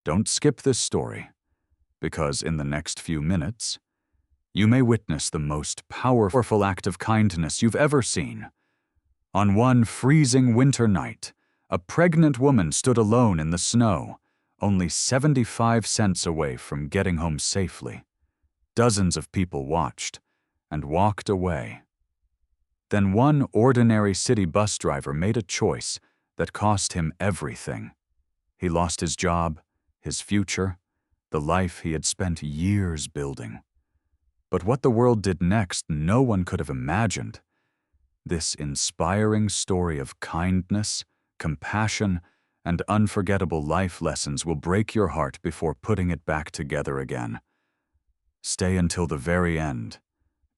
Don't skip this story, because in the next few minutes, you may witness the most powerful act of kindness you've ever seen. On one freezing winter night, a pregnant woman stood alone in the snow, only 75 cents away from getting home safely. Dozens of people watched and walked away. Then one ordinary city bus driver made a choice that cost him everything. He lost his job, his future, the life he had spent years building. But what the world did next, no one could have imagined. This inspiring story of kindness, compassion, and unforgettable life lessons will break your heart before putting it back together again. Stay until the very end,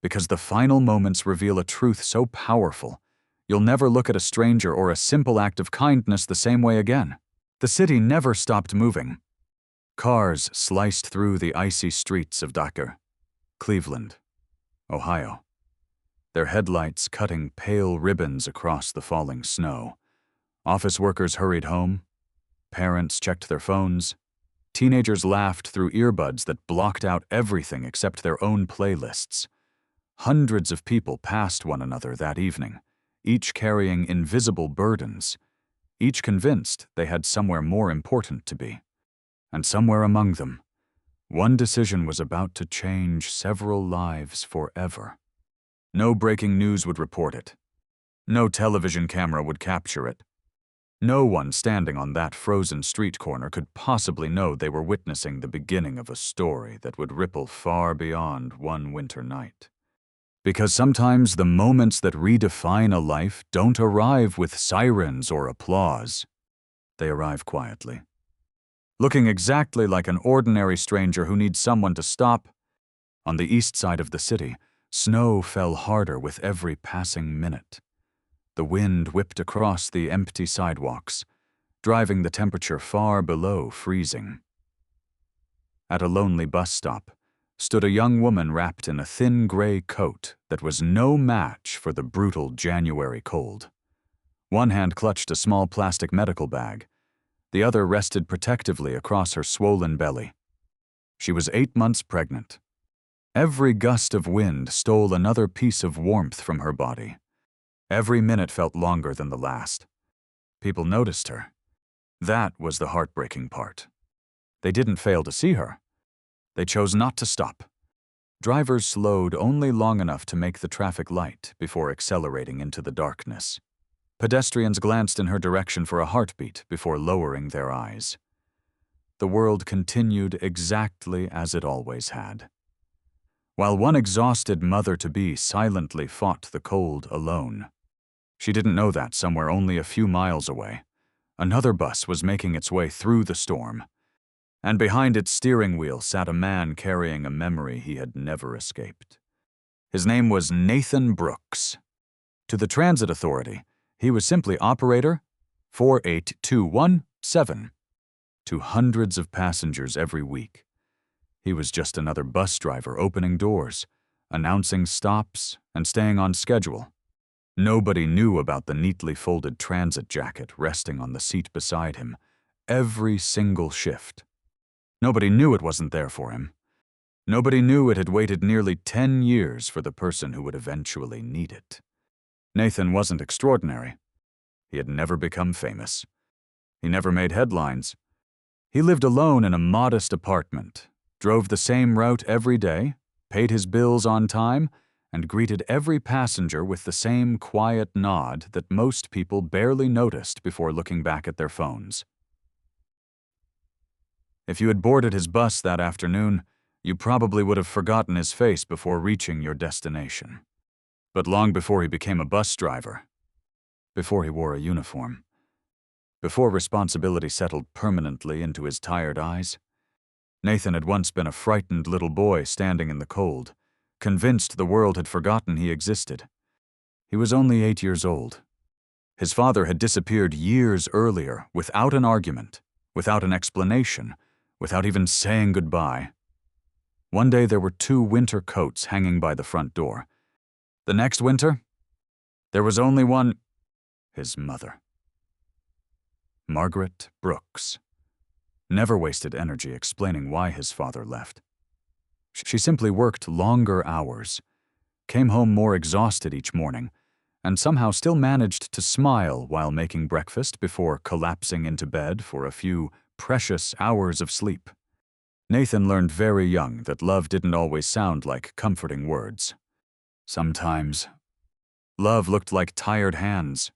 because the final moments reveal a truth so powerful, you'll never look at a stranger or a simple act of kindness the same way again. The city never stopped moving. Cars sliced through the icy streets of Decatur, Cleveland, Ohio, their headlights cutting pale ribbons across the falling snow. Office workers hurried home. Parents checked their phones. Teenagers laughed through earbuds that blocked out everything except their own playlists. Hundreds of people passed one another that evening, each carrying invisible burdens, each convinced they had somewhere more important to be. And somewhere among them, one decision was about to change several lives forever. No breaking news would report it. No television camera would capture it. No one standing on that frozen street corner could possibly know they were witnessing the beginning of a story that would ripple far beyond one winter night. Because sometimes the moments that redefine a life don't arrive with sirens or applause. They arrive quietly. Looking exactly like an ordinary stranger who needs someone to stop. On the east side of the city, snow fell harder with every passing minute. The wind whipped across the empty sidewalks, driving the temperature far below freezing. At a lonely bus stop stood a young woman wrapped in a thin gray coat that was no match for the brutal January cold. One hand clutched a small plastic medical bag. The other rested protectively across her swollen belly. She was 8 months pregnant. Every gust of wind stole another piece of warmth from her body. Every minute felt longer than the last. People noticed her. That was the heartbreaking part. They didn't fail to see her. They chose not to stop. Drivers slowed only long enough to make the traffic light before accelerating into the darkness. Pedestrians glanced in her direction for a heartbeat before lowering their eyes. The world continued exactly as it always had. While one exhausted mother-to-be silently fought the cold alone. She didn't know that somewhere only a few miles away, another bus was making its way through the storm, and behind its steering wheel sat a man carrying a memory he had never escaped. His name was Nathan Brooks. To the transit authority, he was simply Operator 48217. To hundreds of passengers every week, he was just another bus driver opening doors, announcing stops, and staying on schedule. Nobody knew about the neatly folded transit jacket resting on the seat beside him, every single shift. Nobody knew it wasn't there for him. Nobody knew it had waited nearly 10 years for the person who would eventually need it. Nathan wasn't extraordinary. He had never become famous. He never made headlines. He lived alone in a modest apartment, drove the same route every day, paid his bills on time, and greeted every passenger with the same quiet nod that most people barely noticed before looking back at their phones. If you had boarded his bus that afternoon, you probably would have forgotten his face before reaching your destination. But long before he became a bus driver, before he wore a uniform, before responsibility settled permanently into his tired eyes, Nathan had once been a frightened little boy standing in the cold, convinced the world had forgotten he existed. He was only 8 years old. His father had disappeared years earlier without an argument, without an explanation, without even saying goodbye. One day there were 2 winter coats hanging by the front door. The next winter, there was only one, his mother. Margaret Brooks. never wasted energy explaining why his father left. She simply worked longer hours, came home more exhausted each morning, and somehow still managed to smile while making breakfast before collapsing into bed for a few precious hours of sleep. Nathan learned very young that love didn't always sound like comforting words. Sometimes, love looked like tired hands.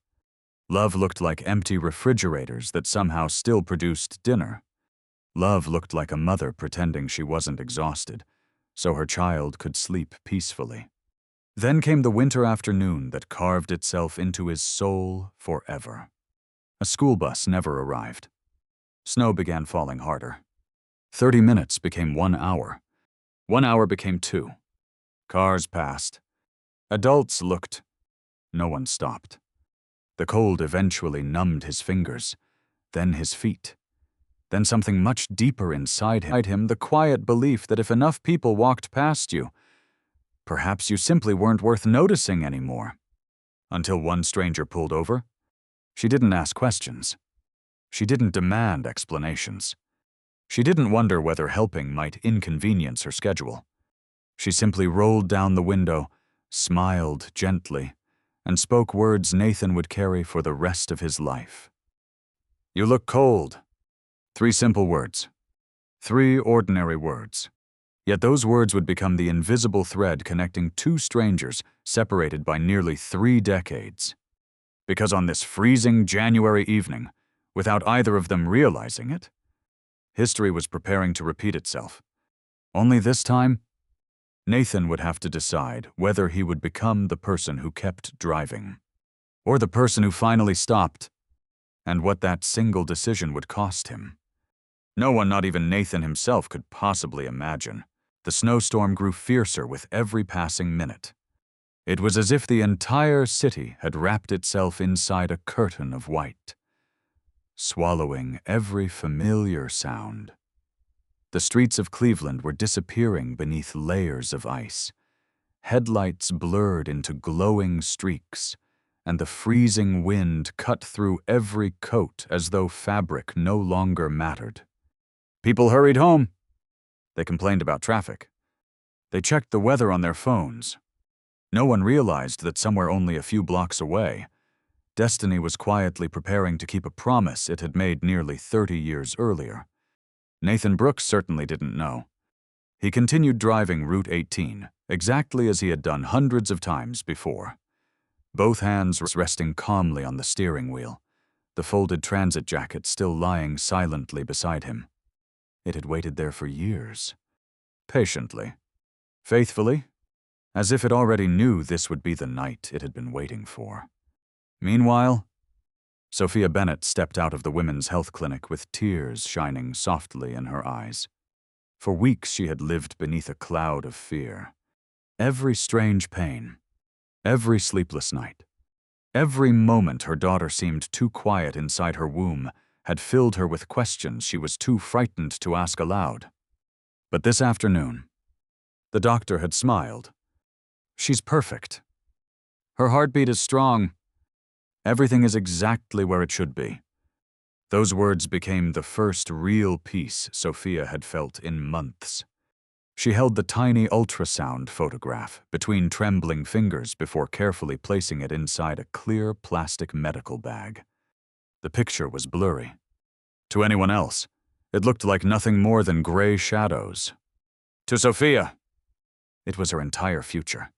Love looked like empty refrigerators that somehow still produced dinner. Love looked like a mother pretending she wasn't exhausted, so her child could sleep peacefully. Then came the winter afternoon that carved itself into his soul forever. A school bus never arrived. Snow began falling harder. 30 minutes became 1 hour. 1 hour became 2. Cars passed. Adults looked. No one stopped. The cold eventually numbed his fingers, then his feet. Then something much deeper inside him, the quiet belief that if enough people walked past you, perhaps you simply weren't worth noticing anymore. Until one stranger pulled over. She didn't ask questions. She didn't demand explanations. She didn't wonder whether helping might inconvenience her schedule. She simply rolled down the window, smiled gently, and spoke words Nathan would carry for the rest of his life. "You look cold." 3 simple words. 3 ordinary words. Yet those words would become the invisible thread connecting 2 strangers separated by nearly 3 decades. Because on this freezing January evening, without either of them realizing it, history was preparing to repeat itself. Only this time, Nathan would have to decide whether he would become the person who kept driving, or the person who finally stopped, and what that single decision would cost him. No one, not even Nathan himself, could possibly imagine. The snowstorm grew fiercer with every passing minute. It was as if the entire city had wrapped itself inside a curtain of white, swallowing every familiar sound. The streets of Cleveland were disappearing beneath layers of ice. Headlights blurred into glowing streaks, and the freezing wind cut through every coat as though fabric no longer mattered. People hurried home. They complained about traffic. They checked the weather on their phones. No one realized that somewhere only a few blocks away, destiny was quietly preparing to keep a promise it had made nearly 30 years earlier. Nathan Brooks certainly didn't know. He continued driving Route 18, exactly as he had done hundreds of times before. Both hands resting calmly on the steering wheel, the folded transit jacket still lying silently beside him. It had waited there for years. Patiently. Faithfully. As if it already knew this would be the night it had been waiting for. Meanwhile, Sophia Bennett stepped out of the women's health clinic with tears shining softly in her eyes. For weeks she had lived beneath a cloud of fear. Every strange pain, every sleepless night, every moment her daughter seemed too quiet inside her womb had filled her with questions she was too frightened to ask aloud. But this afternoon, the doctor had smiled. "She's perfect. Her heartbeat is strong. Everything is exactly where it should be." Those words became the first real peace Sophia had felt in months. She held the tiny ultrasound photograph between trembling fingers before carefully placing it inside a clear plastic medical bag. The picture was blurry. To anyone else, it looked like nothing more than gray shadows. To Sophia, it was her entire future.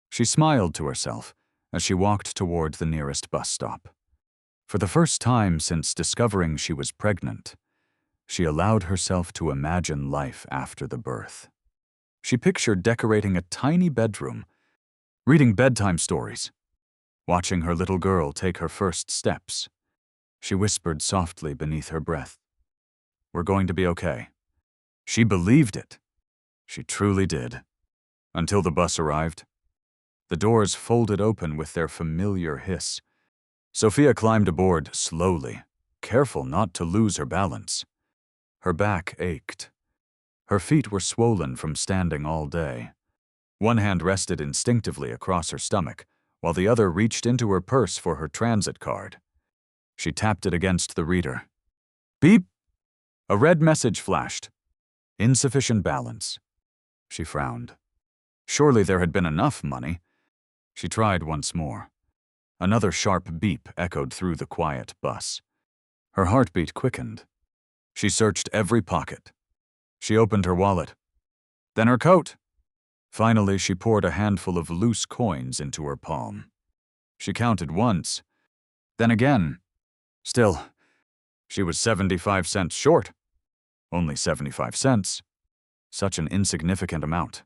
She smiled to herself as she walked toward the nearest bus stop. For the first time since discovering she was pregnant, she allowed herself to imagine life after the birth. She pictured decorating a tiny bedroom, reading bedtime stories, watching her little girl take her first steps. She whispered softly beneath her breath, "We're going to be okay." She believed it. She truly did. Until the bus arrived. The doors folded open with their familiar hiss. Sophia climbed aboard slowly, careful not to lose her balance. Her back ached. Her feet were swollen from standing all day. One hand rested instinctively across her stomach, while the other reached into her purse for her transit card. She tapped it against the reader. Beep! A red message flashed. Insufficient balance. She frowned. Surely there had been enough money. She tried once more. Another sharp beep echoed through the quiet bus. Her heartbeat quickened. She searched every pocket. She opened her wallet. Then her coat. Finally, she poured a handful of loose coins into her palm. She counted once, then again. Still, she was 75 cents short. Only 75 cents. Such an insignificant amount.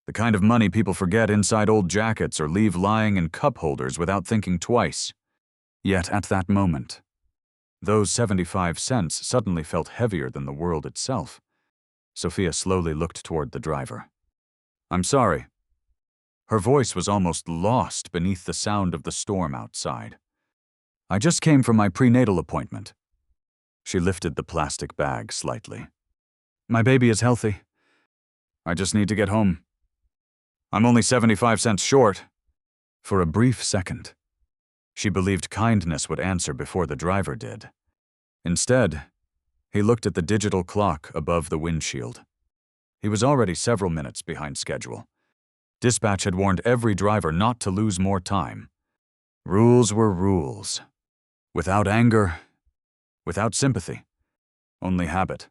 The kind of money people forget inside old jackets or leave lying in cup holders without thinking twice. Yet at that moment, those 75 cents suddenly felt heavier than the world itself. Sophia slowly looked toward the driver. I'm sorry. Her voice was almost lost beneath the sound of the storm outside. I just came from my prenatal appointment. She lifted the plastic bag slightly. My baby is healthy. I just need to get home. I'm only 75 cents short. For a brief second, she believed kindness would answer before the driver did. Instead, he looked at the digital clock above the windshield. He was already several minutes behind schedule. Dispatch had warned every driver not to lose more time. Rules were rules. Without anger, without sympathy, only habit.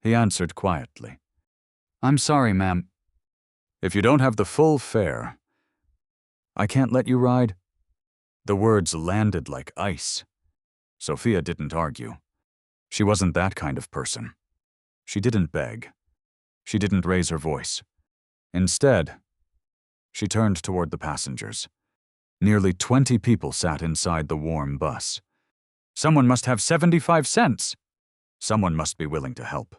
He answered quietly. I'm sorry, ma'am. If you don't have the full fare, I can't let you ride. The words landed like ice. Sophia didn't argue. She wasn't that kind of person. She didn't beg. She didn't raise her voice. Instead, she turned toward the passengers. Nearly 20 people sat inside the warm bus. Someone must have 75 cents. Someone must be willing to help.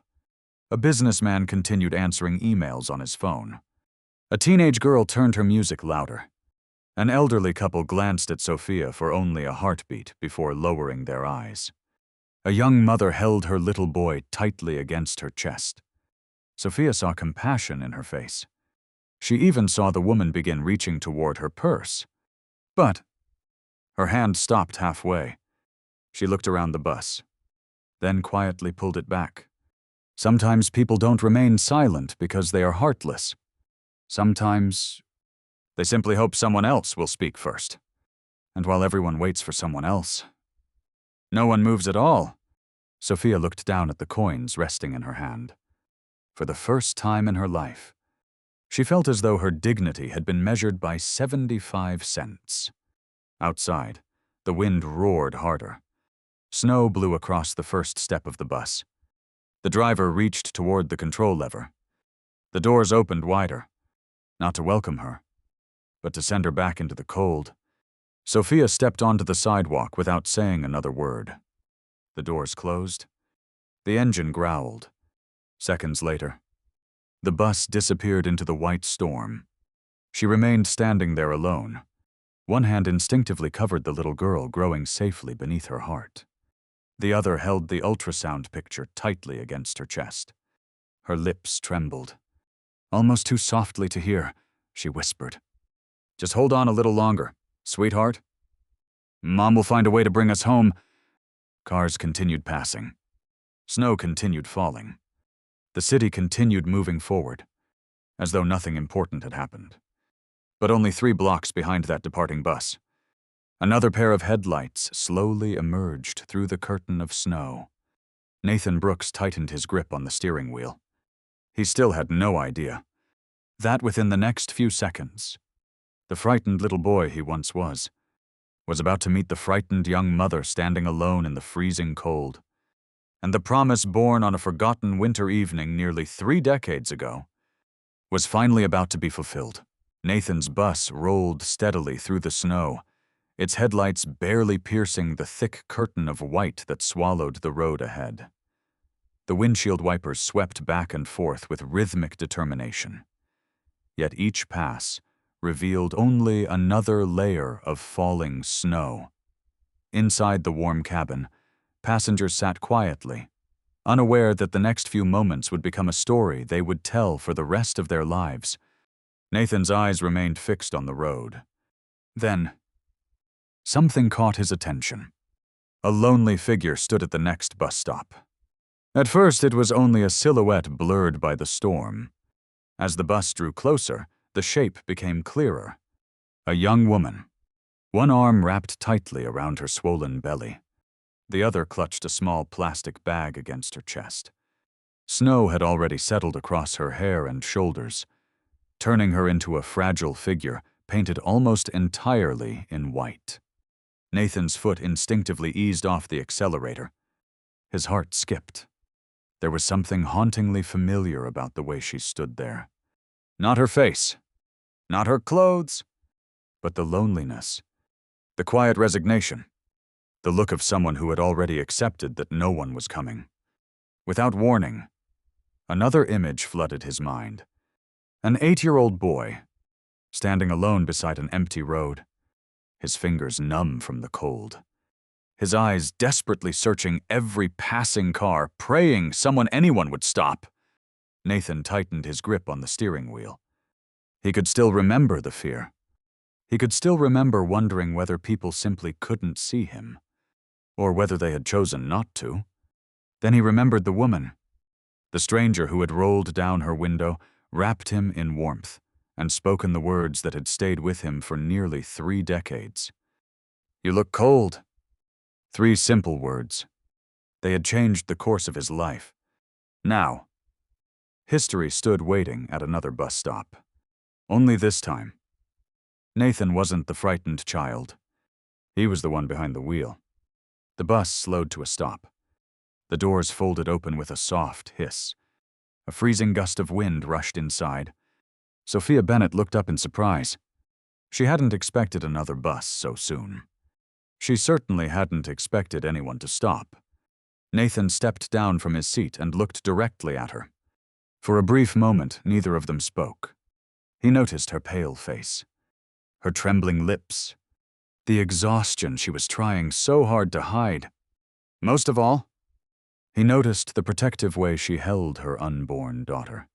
A businessman continued answering emails on his phone. A teenage girl turned her music louder. An elderly couple glanced at Sophia for only a heartbeat before lowering their eyes. A young mother held her little boy tightly against her chest. Sophia saw compassion in her face. She even saw the woman begin reaching toward her purse. But her hand stopped halfway. She looked around the bus, then quietly pulled it back. Sometimes people don't remain silent because they are heartless. Sometimes they simply hope someone else will speak first. And while everyone waits for someone else, no one moves at all. Sophia looked down at the coins resting in her hand. For the first time in her life, she felt as though her dignity had been measured by 75 cents. Outside, the wind roared harder. Snow blew across the first step of the bus. The driver reached toward the control lever. The doors opened wider, not to welcome her, but to send her back into the cold. Sophia stepped onto the sidewalk without saying another word. The doors closed. The engine growled. Seconds later, the bus disappeared into the white storm. She remained standing there alone. One hand instinctively covered the little girl growing safely beneath her heart. The other held the ultrasound picture tightly against her chest. Her lips trembled. Almost too softly to hear, she whispered, "Just hold on a little longer, sweetheart. Mom will find a way to bring us home." Cars continued passing. Snow continued falling. The city continued moving forward, as though nothing important had happened. But only 3 blocks behind that departing bus, another pair of headlights slowly emerged through the curtain of snow. Nathan Brooks tightened his grip on the steering wheel. He still had no idea that within the next few seconds, the frightened little boy he once was about to meet the frightened young mother standing alone in the freezing cold. And the promise born on a forgotten winter evening nearly 3 decades ago was finally about to be fulfilled. Nathan's bus rolled steadily through the snow, its headlights barely piercing the thick curtain of white that swallowed the road ahead. The windshield wipers swept back and forth with rhythmic determination. Yet each pass revealed only another layer of falling snow. Inside the warm cabin, passengers sat quietly, unaware that the next few moments would become a story they would tell for the rest of their lives. Nathan's eyes remained fixed on the road. Then, something caught his attention. A lonely figure stood at the next bus stop. At first, it was only a silhouette blurred by the storm. As the bus drew closer, the shape became clearer. A young woman, one arm wrapped tightly around her swollen belly. The other clutched a small plastic bag against her chest. Snow had already settled across her hair and shoulders, turning her into a fragile figure painted almost entirely in white. Nathan's foot instinctively eased off the accelerator. His heart skipped. There was something hauntingly familiar about the way she stood there. Not her face, not her clothes, but the loneliness, the quiet resignation, the look of someone who had already accepted that no one was coming. Without warning, another image flooded his mind. An 8-year-old boy, standing alone beside an empty road, his fingers numb from the cold, his eyes desperately searching every passing car, praying anyone would stop. Nathan tightened his grip on the steering wheel. He could still remember the fear. He could still remember wondering whether people simply couldn't see him, or whether they had chosen not to. Then he remembered the woman, the stranger who had rolled down her window, wrapped him in warmth, and spoken the words that had stayed with him for nearly 3 decades. "You look cold." 3 simple words. They had changed the course of his life. Now, history stood waiting at another bus stop. Only this time, Nathan wasn't the frightened child. He was the one behind the wheel. The bus slowed to a stop. The doors folded open with a soft hiss. A freezing gust of wind rushed inside. Sophia Bennett looked up in surprise. She hadn't expected another bus so soon. She certainly hadn't expected anyone to stop. Nathan stepped down from his seat and looked directly at her. For a brief moment, neither of them spoke. He noticed her pale face, her trembling lips, the exhaustion she was trying so hard to hide. Most of all, he noticed the protective way she held her unborn daughter,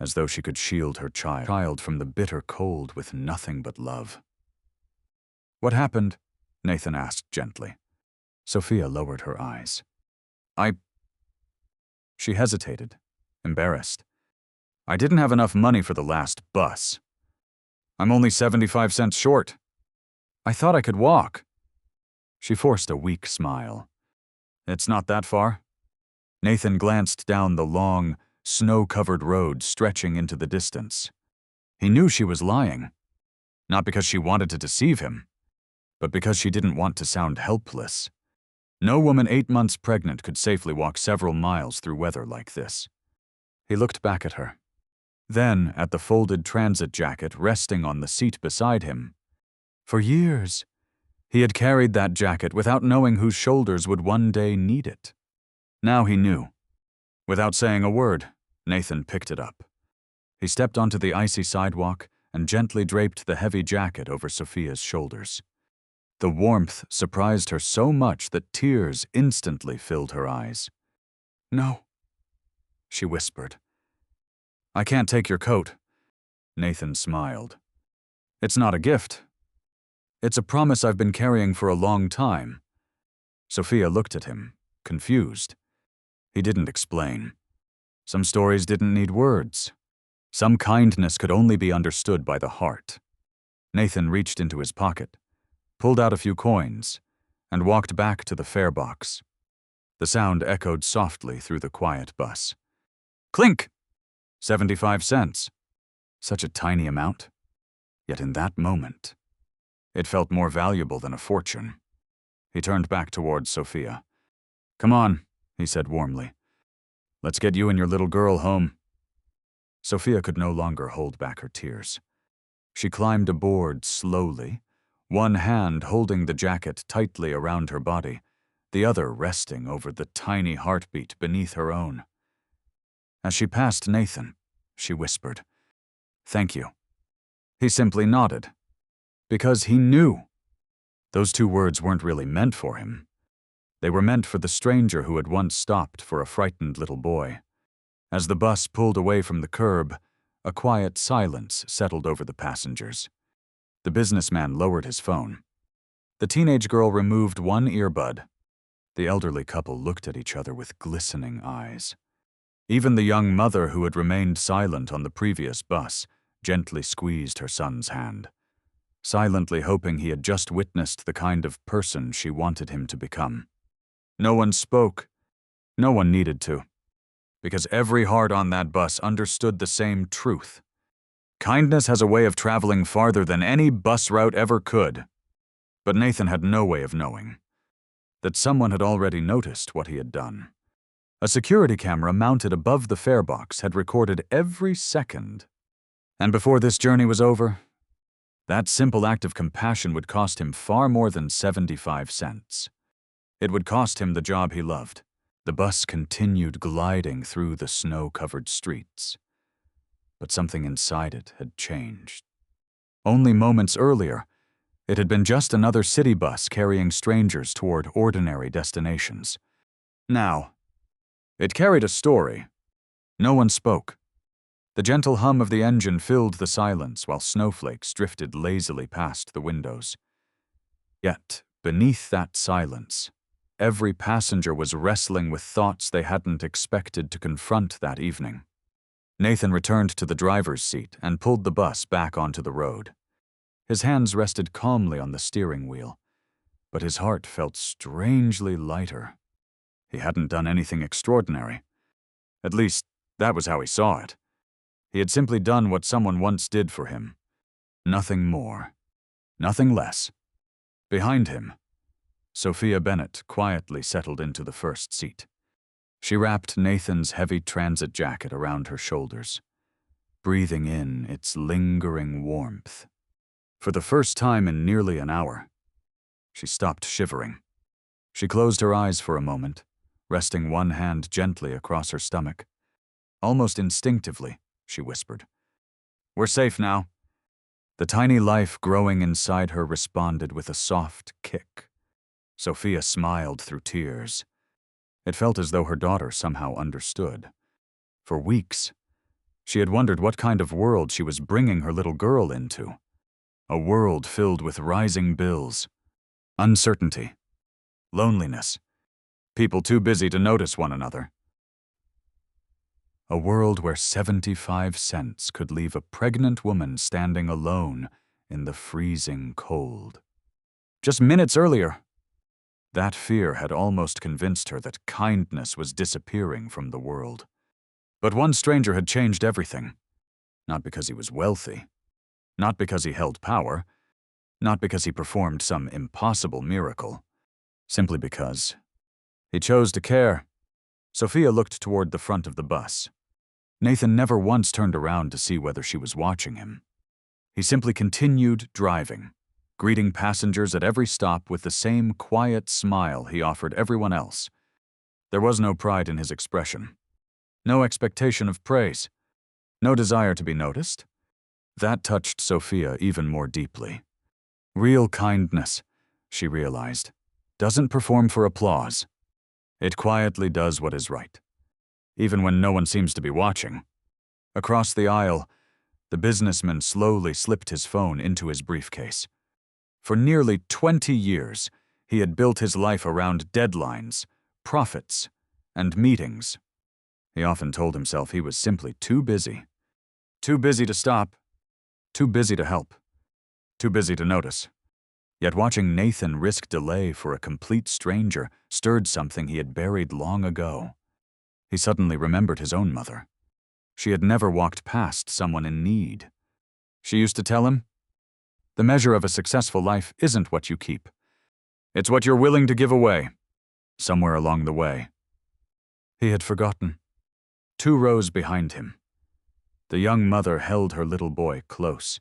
as though she could shield her child from the bitter cold with nothing but love. "What happened?" Nathan asked gently. Sophia lowered her eyes. She hesitated, embarrassed. "I didn't have enough money for the last bus. I'm only 75 cents short. I thought I could walk." She forced a weak smile. "It's not that far." Nathan glanced down the long, snow-covered road stretching into the distance. He knew she was lying, not because she wanted to deceive him, but because she didn't want to sound helpless. No woman 8 months pregnant could safely walk several miles through weather like this. He looked back at her, then at the folded transit jacket resting on the seat beside him. For years, he had carried that jacket without knowing whose shoulders would one day need it. Now he knew. Without saying a word, Nathan picked it up. He stepped onto the icy sidewalk and gently draped the heavy jacket over Sophia's shoulders. The warmth surprised her so much that tears instantly filled her eyes. "No," she whispered. "I can't take your coat." Nathan smiled. "It's not a gift. It's a promise I've been carrying for a long time." Sophia looked at him, confused. He didn't explain. Some stories didn't need words. Some kindness could only be understood by the heart. Nathan reached into his pocket, pulled out a few coins, and walked back to the fare box. The sound echoed softly through the quiet bus. Clink! 75 cents. Such a tiny amount. Yet in that moment, it felt more valuable than a fortune. He turned back towards Sophia. "Come on," he said warmly. "Let's get you and your little girl home." Sophia could no longer hold back her tears. She climbed aboard slowly, one hand holding the jacket tightly around her body, the other resting over the tiny heartbeat beneath her own. As she passed Nathan, she whispered, "Thank you." He simply nodded, because he knew. Those 2 words weren't really meant for him. They were meant for the stranger who had once stopped for a frightened little boy. As the bus pulled away from the curb, a quiet silence settled over the passengers. The businessman lowered his phone. The teenage girl removed one earbud. The elderly couple looked at each other with glistening eyes. Even the young mother, who had remained silent on the previous bus, gently squeezed her son's hand, silently hoping he had just witnessed the kind of person she wanted him to become. No one spoke. No one needed to, because every heart on that bus understood the same truth. Kindness has a way of traveling farther than any bus route ever could. But Nathan had no way of knowing that someone had already noticed what he had done. A security camera mounted above the fare box had recorded every second. And before this journey was over, that simple act of compassion would cost him far more than 75 cents. It would cost him the job he loved. The bus continued gliding through the snow-covered streets. But something inside it had changed. Only moments earlier, it had been just another city bus carrying strangers toward ordinary destinations. Now, it carried a story. No one spoke. The gentle hum of the engine filled the silence while snowflakes drifted lazily past the windows. Yet, beneath that silence, every passenger was wrestling with thoughts they hadn't expected to confront that evening. Nathan returned to the driver's seat and pulled the bus back onto the road. His hands rested calmly on the steering wheel, but his heart felt strangely lighter. He hadn't done anything extraordinary. At least, that was how he saw it. He had simply done what someone once did for him. Nothing more. Nothing less. Behind him, Sophia Bennett quietly settled into the first seat. She wrapped Nathan's heavy transit jacket around her shoulders, breathing in its lingering warmth. For the first time in nearly an hour, she stopped shivering. She closed her eyes for a moment, resting one hand gently across her stomach. Almost instinctively, she whispered, "We're safe now." The tiny life growing inside her responded with a soft kick. Sophia smiled through tears. It felt as though her daughter somehow understood. For weeks, she had wondered what kind of world she was bringing her little girl into. A world filled with rising bills, uncertainty, loneliness, people too busy to notice one another. A world where 75 cents could leave a pregnant woman standing alone in the freezing cold. Just minutes earlier, that fear had almost convinced her that kindness was disappearing from the world. But one stranger had changed everything. Not because he was wealthy, not because he held power, not because he performed some impossible miracle, simply because he chose to care. Sophia looked toward the front of the bus. Nathan never once turned around to see whether she was watching him. He simply continued driving, greeting passengers at every stop with the same quiet smile he offered everyone else. There was no pride in his expression, no expectation of praise, no desire to be noticed. That touched Sophia even more deeply. Real kindness, she realized, doesn't perform for applause. It quietly does what is right, even when no one seems to be watching. Across the aisle, the businessman slowly slipped his phone into his briefcase. For nearly 20 years, he had built his life around deadlines, profits, and meetings. He often told himself he was simply too busy. Too busy to stop. Too busy to help. Too busy to notice. Yet watching Nathan risk delay for a complete stranger stirred something he had buried long ago. He suddenly remembered his own mother. She had never walked past someone in need. She used to tell him, "The measure of a successful life isn't what you keep. It's what you're willing to give away." Somewhere along the way, he had forgotten. 2 rows behind him, the young mother held her little boy close.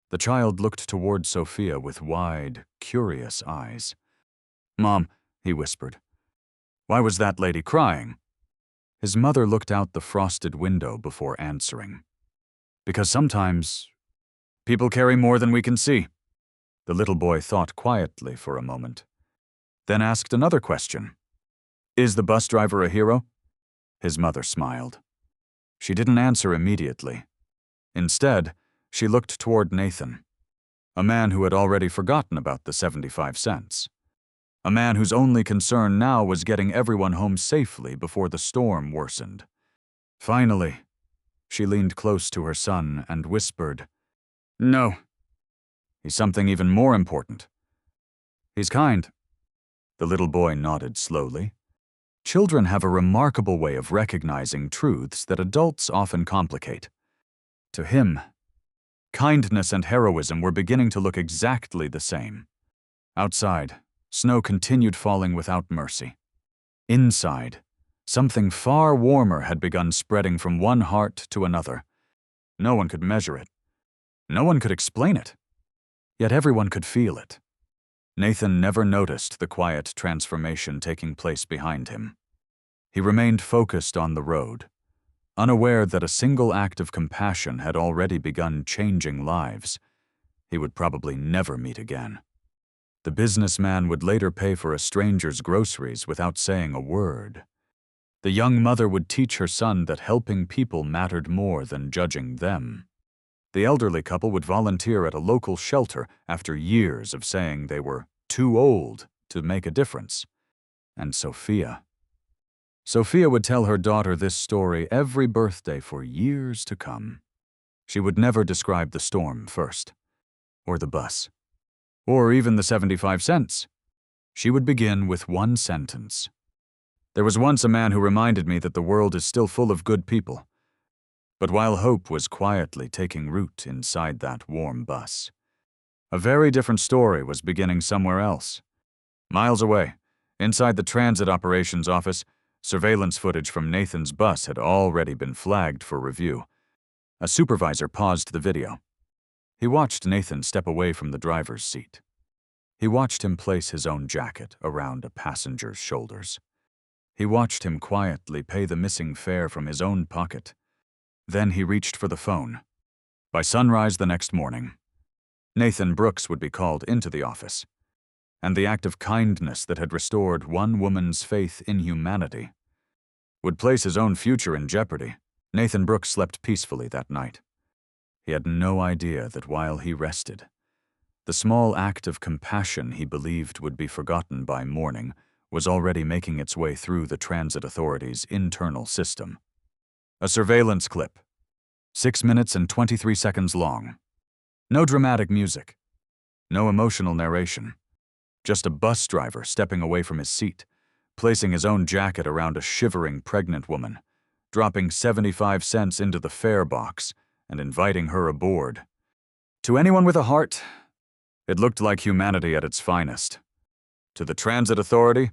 The child looked toward Sophia with wide, curious eyes. "Mom," he whispered, "why was that lady crying?" His mother looked out the frosted window before answering. "Because sometimes people carry more than we can see." The little boy thought quietly for a moment, then asked another question. "Is the bus driver a hero?" His mother smiled. She didn't answer immediately. Instead, she looked toward Nathan, a man who had already forgotten about the 75 cents. A man whose only concern now was getting everyone home safely before the storm worsened. Finally, she leaned close to her son and whispered, "No. He's something even more important. He's kind." The little boy nodded slowly. Children have a remarkable way of recognizing truths that adults often complicate. To him, kindness and heroism were beginning to look exactly the same. Outside, snow continued falling without mercy. Inside, something far warmer had begun spreading from one heart to another. No one could measure it. No one could explain it. Yet everyone could feel it. Nathan never noticed the quiet transformation taking place behind him. He remained focused on the road, unaware that a single act of compassion had already begun changing lives he would probably never meet again. The businessman would later pay for a stranger's groceries without saying a word. The young mother would teach her son that helping people mattered more than judging them. The elderly couple would volunteer at a local shelter after years of saying they were too old to make a difference. And Sophia would tell her daughter this story every birthday for years to come. She would never describe the storm first, or the bus, or even the 75 cents. She would begin with one sentence. "There was once a man who reminded me that the world is still full of good people." But while hope was quietly taking root inside that warm bus, a very different story was beginning somewhere else. Miles away, inside the transit operations office, surveillance footage from Nathan's bus had already been flagged for review. A supervisor paused the video. He watched Nathan step away from the driver's seat. He watched him place his own jacket around a passenger's shoulders. He watched him quietly pay the missing fare from his own pocket. Then he reached for the phone. By sunrise the next morning, Nathan Brooks would be called into the office, and the act of kindness that had restored one woman's faith in humanity would place his own future in jeopardy. Nathan Brooks slept peacefully that night. He had no idea that while he rested, the small act of compassion he believed would be forgotten by morning was already making its way through the transit authority's internal system. A surveillance clip, 6 minutes and 23 seconds long. No dramatic music, no emotional narration, just a bus driver stepping away from his seat, placing his own jacket around a shivering pregnant woman, dropping 75 cents into the fare box, and inviting her aboard. To anyone with a heart, it looked like humanity at its finest. To the transit authority,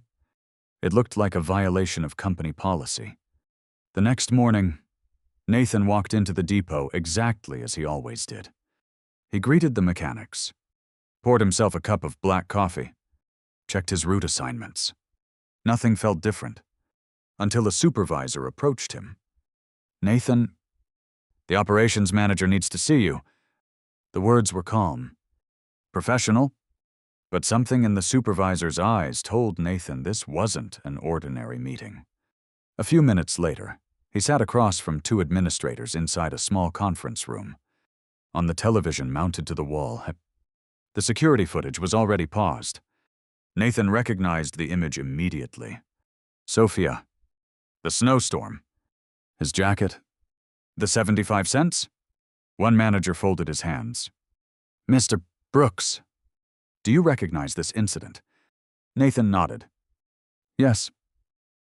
it looked like a violation of company policy. The next morning, Nathan walked into the depot exactly as he always did. He greeted the mechanics, poured himself a cup of black coffee, checked his route assignments. Nothing felt different, until a supervisor approached him. "Nathan, the operations manager needs to see you." The words were calm, professional, but something in the supervisor's eyes told Nathan this wasn't an ordinary meeting. A few minutes later, he sat across from two administrators inside a small conference room. On the television mounted to the wall, the security footage was already paused. Nathan recognized the image immediately. Sophia, the snowstorm, his jacket, the 75 cents? One manager folded his hands. "Mr. Brooks, do you recognize this incident?" Nathan nodded. "Yes."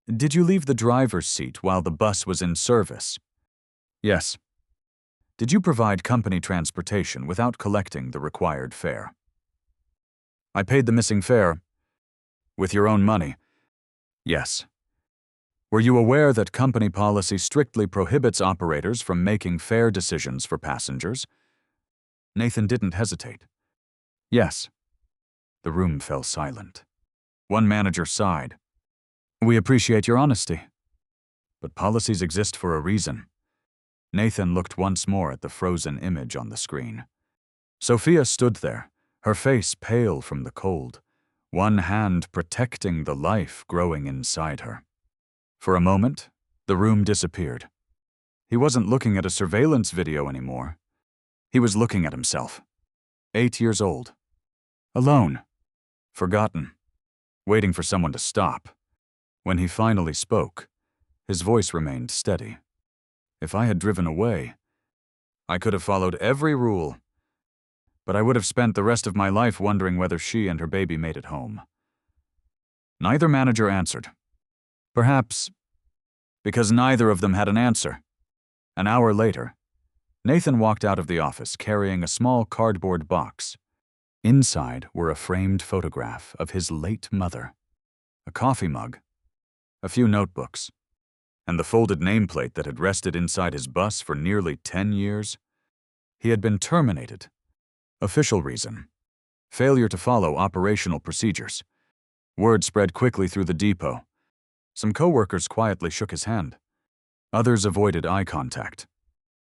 "Did you leave the driver's seat while the bus was in service?" "Yes." "Did you provide company transportation without collecting the required fare?" "I paid the missing fare." "With your own money?" "Yes." "Were you aware that company policy strictly prohibits operators from making fare decisions for passengers?" Nathan didn't hesitate. "Yes." The room fell silent. One manager sighed. "We appreciate your honesty, but policies exist for a reason." Nathan looked once more at the frozen image on the screen. Sophia stood there, her face pale from the cold, one hand protecting the life growing inside her. For a moment, the room disappeared. He wasn't looking at a surveillance video anymore. He was looking at himself. 8 years old. Alone. Forgotten. waiting for someone to stop. When he finally spoke, his voice remained steady. If I had driven away, I could have followed every rule, but I would have spent the rest of my life wondering whether she and her baby made it home. Neither manager answered. Perhaps because neither of them had an answer. An hour later, Nathan walked out of the office carrying a small cardboard box. Inside were a framed photograph of his late mother, a coffee mug, a few notebooks, and the folded nameplate that had rested inside his bus for nearly 10 years. He had been terminated. Official reason: failure to follow operational procedures. Word spread quickly through the depot. Some coworkers quietly shook his hand. Others avoided eye contact.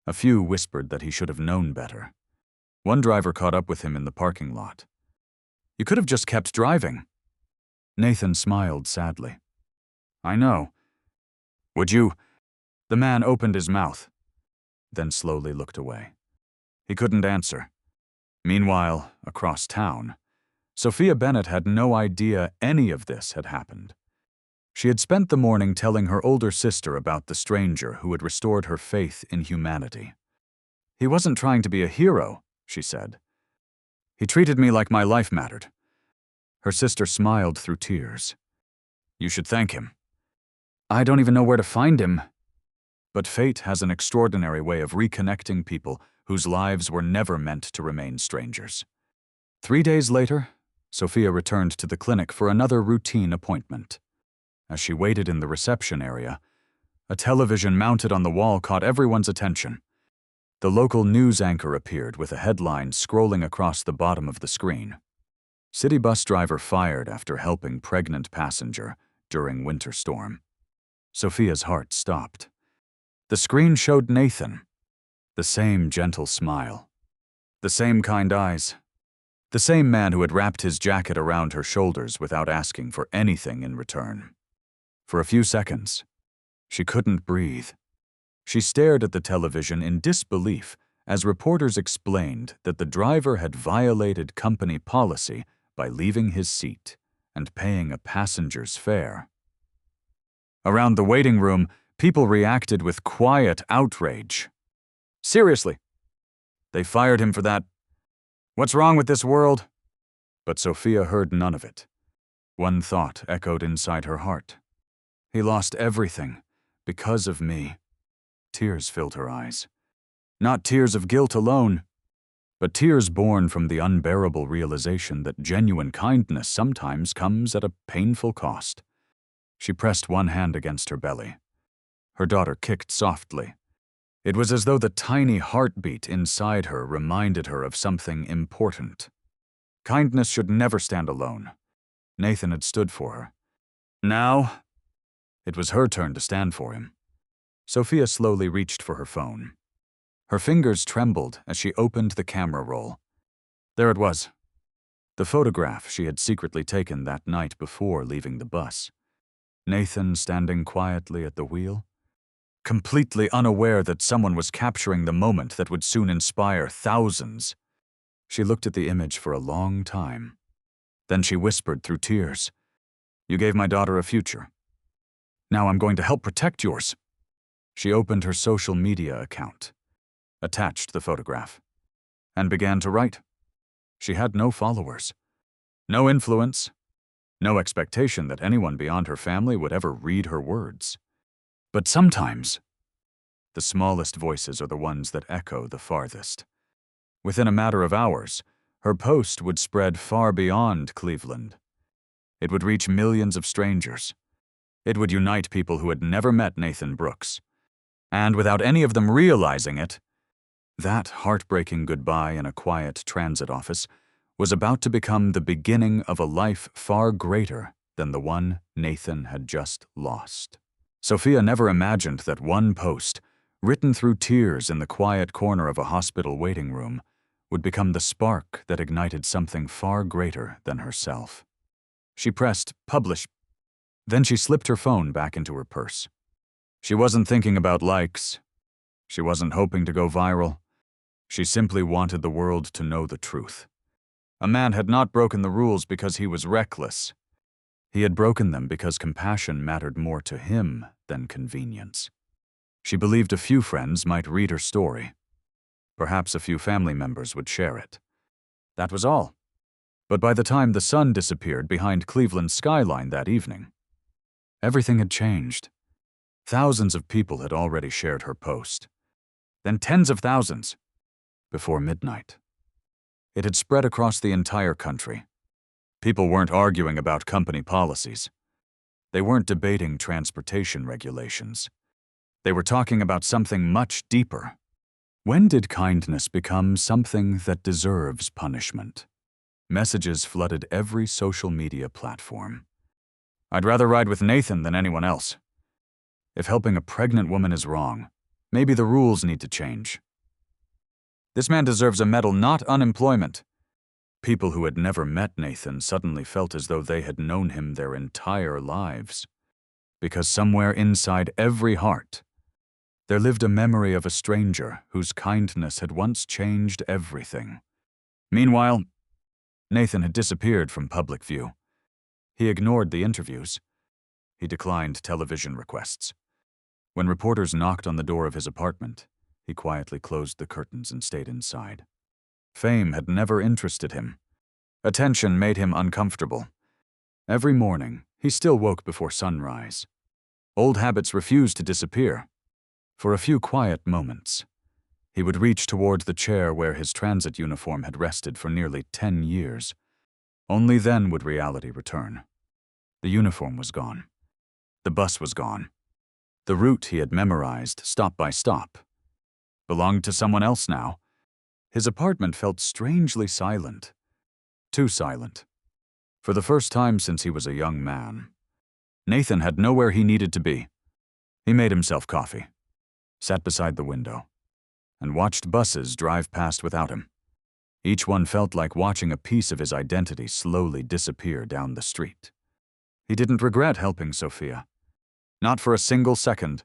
A few whispered that he should have known better. One driver caught up with him in the parking lot. "You could have just kept driving." Nathan smiled sadly. "I know. Would you?" The man opened his mouth, then slowly looked away. He couldn't answer. Meanwhile, across town, Sophia Bennett had no idea any of this had happened. She had spent the morning telling her older sister about the stranger who had restored her faith in humanity. "He wasn't trying to be a hero," she said. "He treated me like my life mattered." Her sister smiled through tears. "You should thank him." "I don't even know where to find him." But fate has an extraordinary way of reconnecting people whose lives were never meant to remain strangers. 3 days later, Sophia returned to the clinic for another routine appointment. As she waited in the reception area, a television mounted on the wall caught everyone's attention. The local news anchor appeared with a headline scrolling across the bottom of the screen. "City bus driver fired after helping pregnant passenger during winter storm." Sophia's heart stopped. The screen showed Nathan. The same gentle smile. The same kind eyes. The same man who had wrapped his jacket around her shoulders without asking for anything in return. For a few seconds, she couldn't breathe. She stared at the television in disbelief as reporters explained that the driver had violated company policy by leaving his seat and paying a passenger's fare. Around the waiting room, people reacted with quiet outrage. "Seriously? They fired him for that? What's wrong with this world?" But Sophia heard none of it. One thought echoed inside her heart. "He lost everything because of me." Tears filled her eyes. Not tears of guilt alone, but tears born from the unbearable realization that genuine kindness sometimes comes at a painful cost. She pressed one hand against her belly. Her daughter kicked softly. It was as though the tiny heartbeat inside her reminded her of something important. Kindness should never stand alone. Nathan had stood for her. Now, it was her turn to stand for him. Sophia slowly reached for her phone. Her fingers trembled as she opened the camera roll. There it was. The photograph she had secretly taken that night before leaving the bus. Nathan standing quietly at the wheel, completely unaware that someone was capturing the moment that would soon inspire thousands. She looked at the image for a long time. Then she whispered through tears, "You gave my daughter a future. Now I'm going to help protect yours." She opened her social media account, attached the photograph, and began to write. She had no followers, no influence, no expectation that anyone beyond her family would ever read her words. But sometimes, the smallest voices are the ones that echo the farthest. Within a matter of hours, her post would spread far beyond Cleveland. It would reach millions of strangers. It would unite people who had never met Nathan Brooks. And without any of them realizing it, that heartbreaking goodbye in a quiet transit office was about to become the beginning of a life far greater than the one Nathan had just lost. Sophia never imagined that one post, written through tears in the quiet corner of a hospital waiting room, would become the spark that ignited something far greater than herself. She pressed publish. Then she slipped her phone back into her purse. She wasn't thinking about likes. She wasn't hoping to go viral. She simply wanted the world to know the truth. A man had not broken the rules because he was reckless. He had broken them because compassion mattered more to him than convenience. She believed a few friends might read her story. Perhaps a few family members would share it. That was all. But by the time the sun disappeared behind Cleveland's skyline that evening, everything had changed. Thousands of people had already shared her post. Then tens of thousands. Before midnight. It had spread across the entire country. People weren't arguing about company policies. They weren't debating transportation regulations. They were talking about something much deeper. When did kindness become something that deserves punishment? Messages flooded every social media platform. I'd rather ride with Nathan than anyone else. If helping a pregnant woman is wrong, maybe the rules need to change. This man deserves a medal, not unemployment. People who had never met Nathan suddenly felt as though they had known him their entire lives. Because somewhere inside every heart, there lived a memory of a stranger whose kindness had once changed everything. Meanwhile, Nathan had disappeared from public view. He ignored the interviews. He declined television requests. When reporters knocked on the door of his apartment, he quietly closed the curtains and stayed inside. Fame had never interested him. Attention made him uncomfortable. Every morning, he still woke before sunrise. Old habits refused to disappear. For a few quiet moments, he would reach toward the chair where his transit uniform had rested for nearly 10 years. Only then would reality return. The uniform was gone. The bus was gone. The route he had memorized, stop by stop, belonged to someone else now. His apartment felt strangely silent. Too silent. For the first time since he was a young man, Nathan had nowhere he needed to be. He made himself coffee, sat beside the window, and watched buses drive past without him. Each one felt like watching a piece of his identity slowly disappear down the street. He didn't regret helping Sophia. Not for a single second.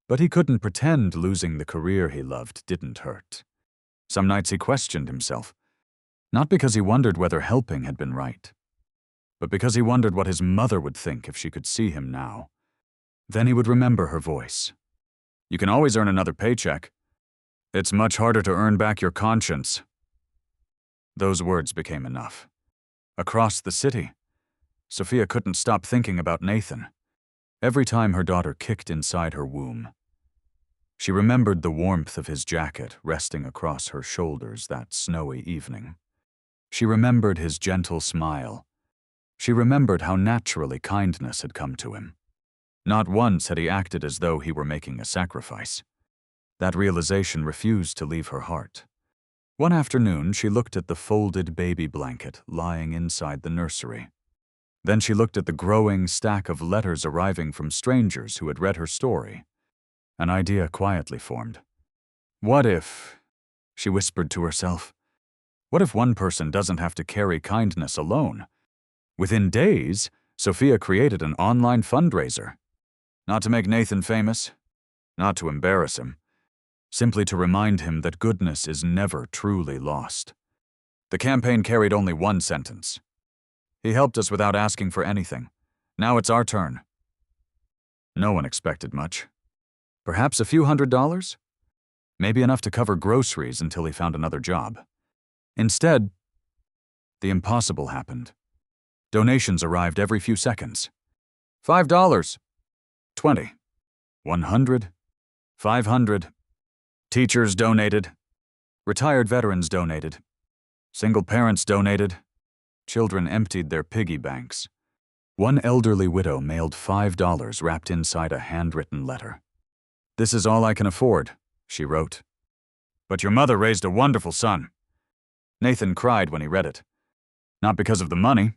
But he couldn't pretend losing the career he loved didn't hurt. Some nights he questioned himself, not because he wondered whether helping had been right, but because he wondered what his mother would think if she could see him now. Then he would remember her voice. You can always earn another paycheck. It's much harder to earn back your conscience. Those words became enough. Across the city, Sophia couldn't stop thinking about Nathan. Every time her daughter kicked inside her womb, she remembered the warmth of his jacket resting across her shoulders that snowy evening. She remembered his gentle smile. She remembered how naturally kindness had come to him. Not once had he acted as though he were making a sacrifice. That realization refused to leave her heart. One afternoon, she looked at the folded baby blanket lying inside the nursery. Then she looked at the growing stack of letters arriving from strangers who had read her story. An idea quietly formed. What if, she whispered to herself, what if one person doesn't have to carry kindness alone? Within days, Sophia created an online fundraiser. Not to make Nathan famous, not to embarrass him, simply to remind him that goodness is never truly lost. The campaign carried only one sentence. He helped us without asking for anything. Now it's our turn. No one expected much. Perhaps a few $100s? Maybe enough to cover groceries until he found another job. Instead, the impossible happened. Donations arrived every few seconds. $5, 20, 100, 500. Teachers donated. Retired veterans donated. Single parents donated. Children emptied their piggy banks. One elderly widow mailed $5 wrapped inside a handwritten letter. This is all I can afford, she wrote. But your mother raised a wonderful son. Nathan cried when he read it. Not because of the money,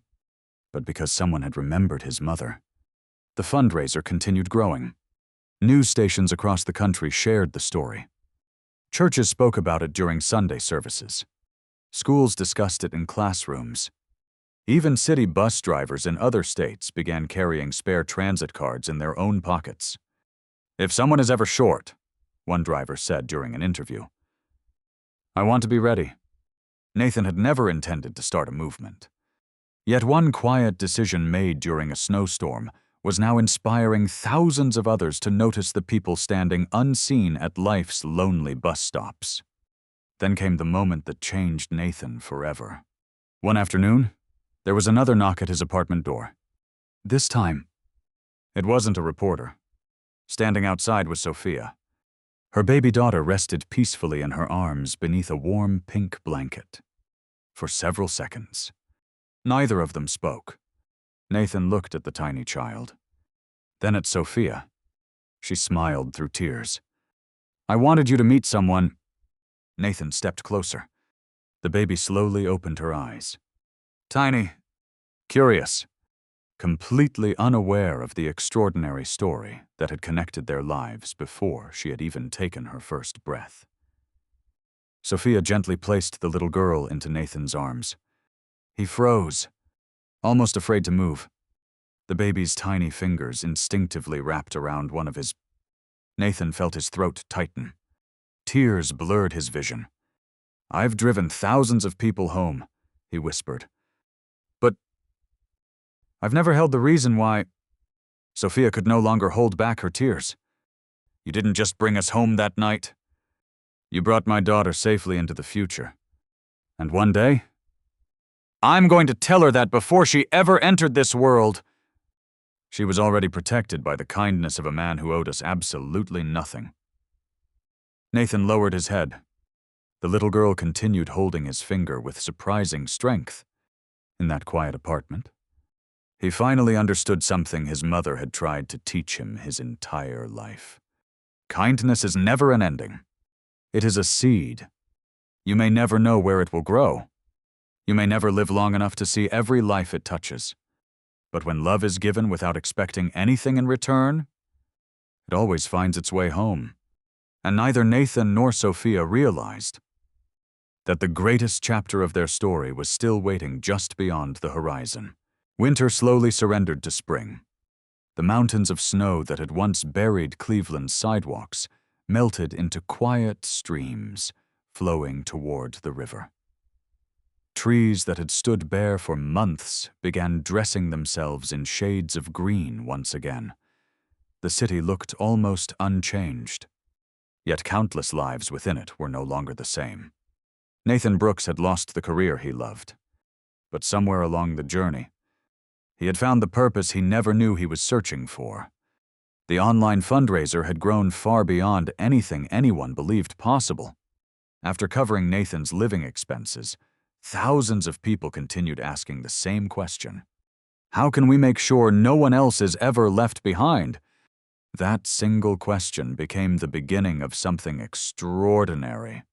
but because someone had remembered his mother. The fundraiser continued growing. News stations across the country shared the story. Churches spoke about it during Sunday services. Schools discussed it in classrooms. Even city bus drivers in other states began carrying spare transit cards in their own pockets. If someone is ever short, one driver said during an interview, I want to be ready. Nathan had never intended to start a movement. Yet one quiet decision made during a snowstorm was now inspiring thousands of others to notice the people standing unseen at life's lonely bus stops. Then came the moment that changed Nathan forever. One afternoon, there was another knock at his apartment door. This time, it wasn't a reporter. Standing outside was Sophia. Her baby daughter rested peacefully in her arms beneath a warm pink blanket. For several seconds, neither of them spoke. Nathan looked at the tiny child. Then at Sophia. She smiled through tears. "I wanted you to meet someone." Nathan stepped closer. The baby slowly opened her eyes. Tiny, curious, completely unaware of the extraordinary story that had connected their lives before she had even taken her first breath. Sophia gently placed the little girl into Nathan's arms. He froze, almost afraid to move. The baby's tiny fingers instinctively wrapped around one of his. Nathan felt his throat tighten. Tears blurred his vision. "I've driven thousands of people home," he whispered. "But I've never held the reason why." Sophia could no longer hold back her tears. "You didn't just bring us home that night. You brought my daughter safely into the future. And one day, I'm going to tell her that before she ever entered this world." She was already protected by the kindness of a man who owed us absolutely nothing. Nathan lowered his head. The little girl continued holding his finger with surprising strength. In that quiet apartment, he finally understood something his mother had tried to teach him his entire life. Kindness is never an ending. It is a seed. You may never know where it will grow. You may never live long enough to see every life it touches. But when love is given without expecting anything in return, it always finds its way home. And neither Nathan nor Sophia realized that the greatest chapter of their story was still waiting just beyond the horizon. Winter slowly surrendered to spring. The mountains of snow that had once buried Cleveland's sidewalks melted into quiet streams flowing toward the river. Trees that had stood bare for months began dressing themselves in shades of green once again. The city looked almost unchanged. Yet countless lives within it were no longer the same. Nathan Brooks had lost the career he loved. But somewhere along the journey, he had found the purpose he never knew he was searching for. The online fundraiser had grown far beyond anything anyone believed possible. After covering Nathan's living expenses, thousands of people continued asking the same question. How can we make sure no one else is ever left behind? That single question became the beginning of something extraordinary.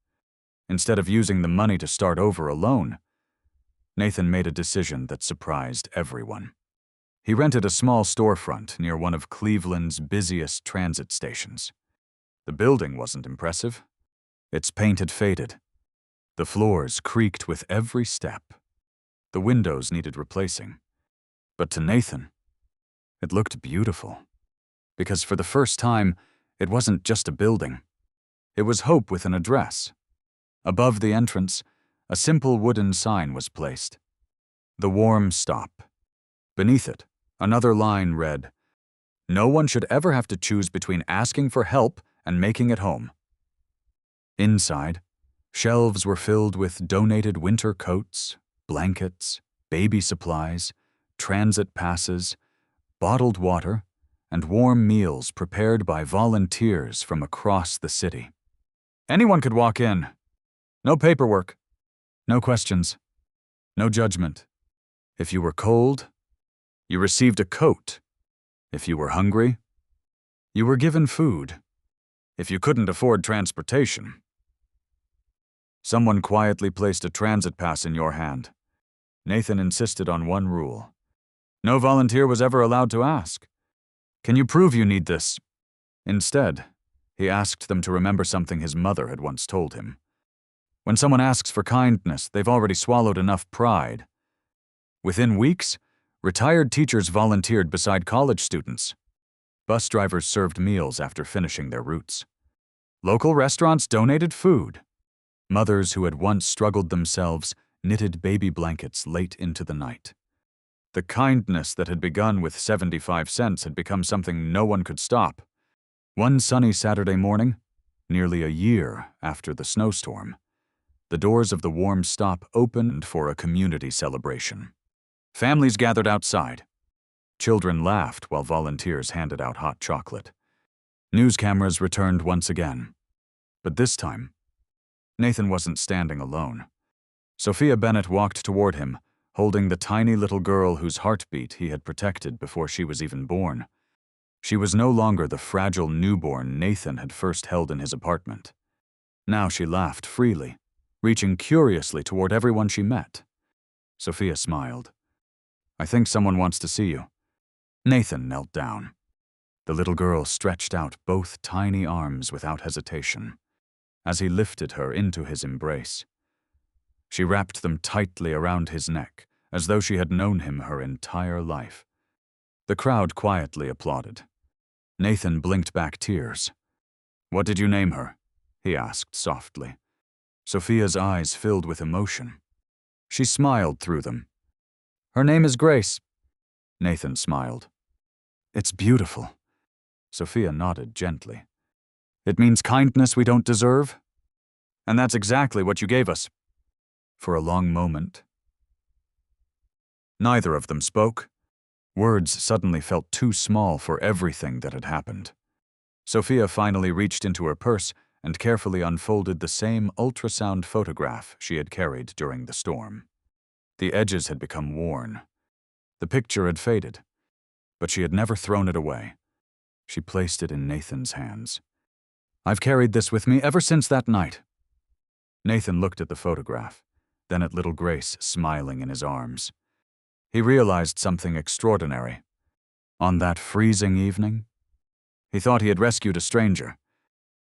Instead of using the money to start over alone, Nathan made a decision that surprised everyone. He rented a small storefront near one of Cleveland's busiest transit stations. The building wasn't impressive. Its paint had faded. The floors creaked with every step. The windows needed replacing. But to Nathan, it looked beautiful. Because for the first time, it wasn't just a building. It was hope with an address. Above the entrance, a simple wooden sign was placed. The Warm Stop. Beneath it, another line read, "No one should ever have to choose between asking for help and making it home." Inside, shelves were filled with donated winter coats, blankets, baby supplies, transit passes, bottled water, and warm meals prepared by volunteers from across the city. Anyone could walk in. No paperwork. No questions. No judgment. If you were cold, you received a coat. If you were hungry, you were given food. If you couldn't afford transportation, someone quietly placed a transit pass in your hand. Nathan insisted on one rule. No volunteer was ever allowed to ask, "Can you prove you need this?" Instead, he asked them to remember something his mother had once told him. When someone asks for kindness, they've already swallowed enough pride. Within weeks, retired teachers volunteered beside college students. Bus drivers served meals after finishing their routes. Local restaurants donated food. Mothers who had once struggled themselves knitted baby blankets late into the night. The kindness that had begun with 75 cents had become something no one could stop. One sunny Saturday morning, nearly a year after the snowstorm, the doors of the warm stop opened for a community celebration. Families gathered outside. Children laughed while volunteers handed out hot chocolate. News cameras returned once again. But this time, Nathan wasn't standing alone. Sophia Bennett walked toward him, holding the tiny little girl whose heartbeat he had protected before she was even born. She was no longer the fragile newborn Nathan had first held in his apartment. Now she laughed freely, reaching curiously toward everyone she met. Sophia smiled. "I think someone wants to see you." Nathan knelt down. The little girl stretched out both tiny arms without hesitation as he lifted her into his embrace. She wrapped them tightly around his neck, as though she had known him her entire life. The crowd quietly applauded. Nathan blinked back tears. "What did you name her?" he asked softly. Sophia's eyes filled with emotion. She smiled through them. "Her name is Grace." Nathan smiled. "It's beautiful." Sophia nodded gently. "It means kindness we don't deserve? And that's exactly what you gave us." For a long moment, neither of them spoke. Words suddenly felt too small for everything that had happened. Sophia finally reached into her purse and carefully unfolded the same ultrasound photograph she had carried during the storm. The edges had become worn. The picture had faded, but she had never thrown it away. She placed it in Nathan's hands. "I've carried this with me ever since that night." Nathan looked at the photograph, then at little Grace smiling in his arms. He realized something extraordinary. On that freezing evening, he thought he had rescued a stranger.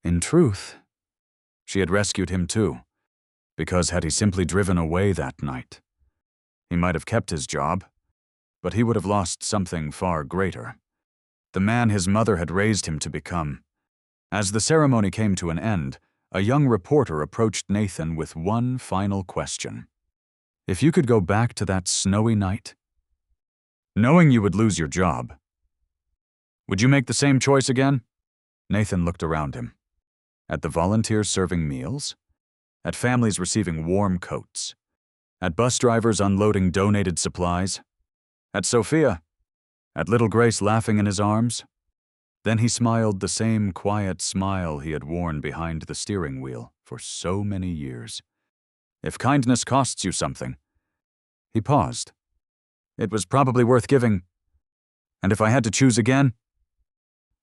In truth, she had rescued him too, because had he simply driven away that night, he might have kept his job, but he would have lost something far greater. The man his mother had raised him to become. As the ceremony came to an end, a young reporter approached Nathan with one final question. "If you could go back to that snowy night, knowing you would lose your job, would you make the same choice again?" Nathan looked around him. At the volunteers serving meals, at families receiving warm coats, at bus drivers unloading donated supplies, at Sophia, at little Grace laughing in his arms. Then he smiled the same quiet smile he had worn behind the steering wheel for so many years. "If kindness costs you something," he paused, "it was probably worth giving. And if I had to choose again,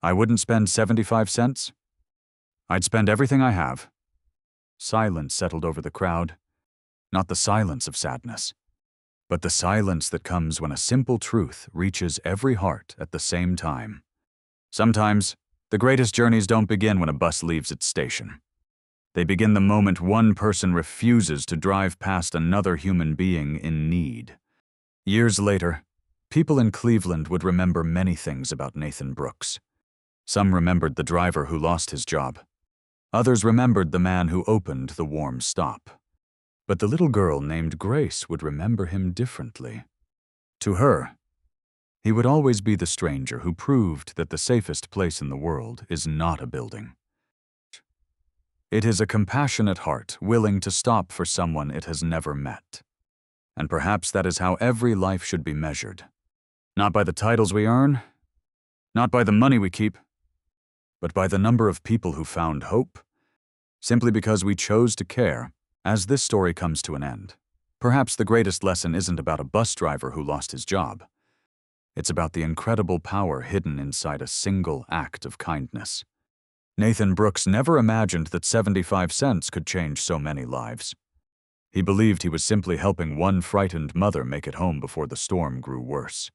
I wouldn't spend 75 cents. I'd spend everything I have." Silence settled over the crowd. Not the silence of sadness, but the silence that comes when a simple truth reaches every heart at the same time. Sometimes, the greatest journeys don't begin when a bus leaves its station. They begin the moment one person refuses to drive past another human being in need. Years later, people in Cleveland would remember many things about Nathan Brooks. Some remembered the driver who lost his job. Others remembered the man who opened the warm stop. But the little girl named Grace would remember him differently. To her, he would always be the stranger who proved that the safest place in the world is not a building. It is a compassionate heart willing to stop for someone it has never met. And perhaps that is how every life should be measured. Not by the titles we earn, not by the money we keep, but by the number of people who found hope, simply because we chose to care. As this story comes to an end, perhaps the greatest lesson isn't about a bus driver who lost his job. It's about the incredible power hidden inside a single act of kindness. Nathan Brooks never imagined that 75 cents could change so many lives. He believed he was simply helping one frightened mother make it home before the storm grew worse.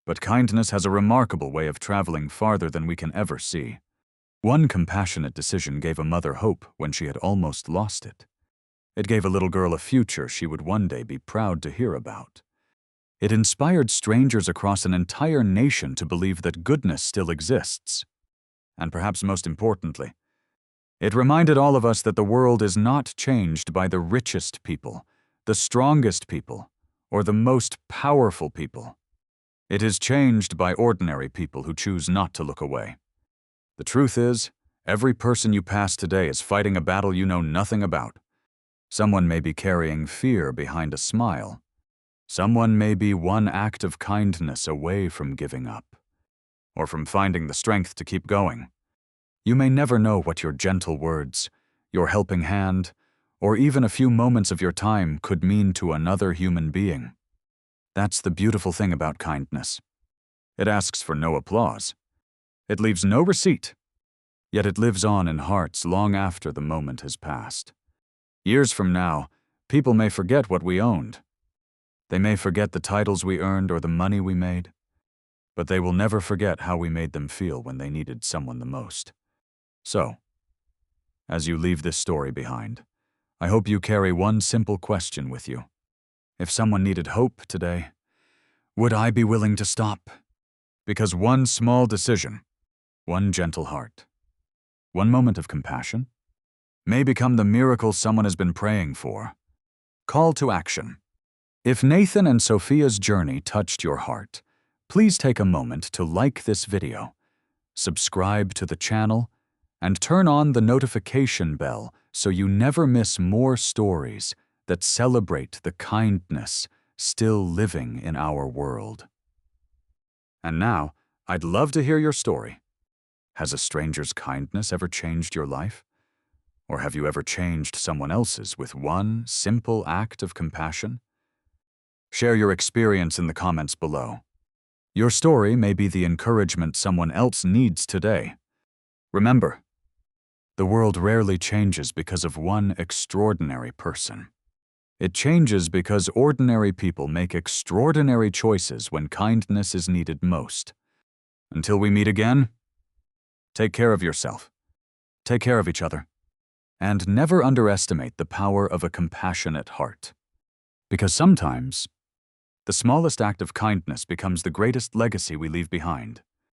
But kindness has a remarkable way of traveling farther than we can ever see. One compassionate decision gave a mother hope when she had almost lost it. It gave a little girl a future she would one day be proud to hear about. It inspired strangers across an entire nation to believe that goodness still exists. And perhaps most importantly, it reminded all of us that the world is not changed by the richest people, the strongest people, or the most powerful people. It is changed by ordinary people who choose not to look away. The truth is, every person you pass today is fighting a battle you know nothing about. Someone may be carrying fear behind a smile. Someone may be one act of kindness away from giving up, or from finding the strength to keep going. You may never know what your gentle words, your helping hand, or even a few moments of your time could mean to another human being. That's the beautiful thing about kindness. It asks for no applause. It leaves no receipt, yet it lives on in hearts long after the moment has passed. Years from now, people may forget what we owned. They may forget the titles we earned or the money we made, but they will never forget how we made them feel when they needed someone the most. So, as you leave this story behind, I hope you carry one simple question with you. If someone needed hope today, would I be willing to stop? Because one small decision, one gentle heart, one moment of compassion, may become the miracle someone has been praying for. Call to action. If Nathan and Sophia's journey touched your heart, please take a moment to like this video, subscribe to the channel, and turn on the notification bell so you never miss more stories that celebrate the kindness still living in our world. And now, I'd love to hear your story. Has a stranger's kindness ever changed your life? Or have you ever changed someone else's with one simple act of compassion? Share your experience in the comments below. Your story may be the encouragement someone else needs today. Remember, the world rarely changes because of one extraordinary person. It changes because ordinary people make extraordinary choices when kindness is needed most. Until we meet again, take care of yourself, take care of each other, and never underestimate the power of a compassionate heart. Because sometimes, the smallest act of kindness becomes the greatest legacy we leave behind.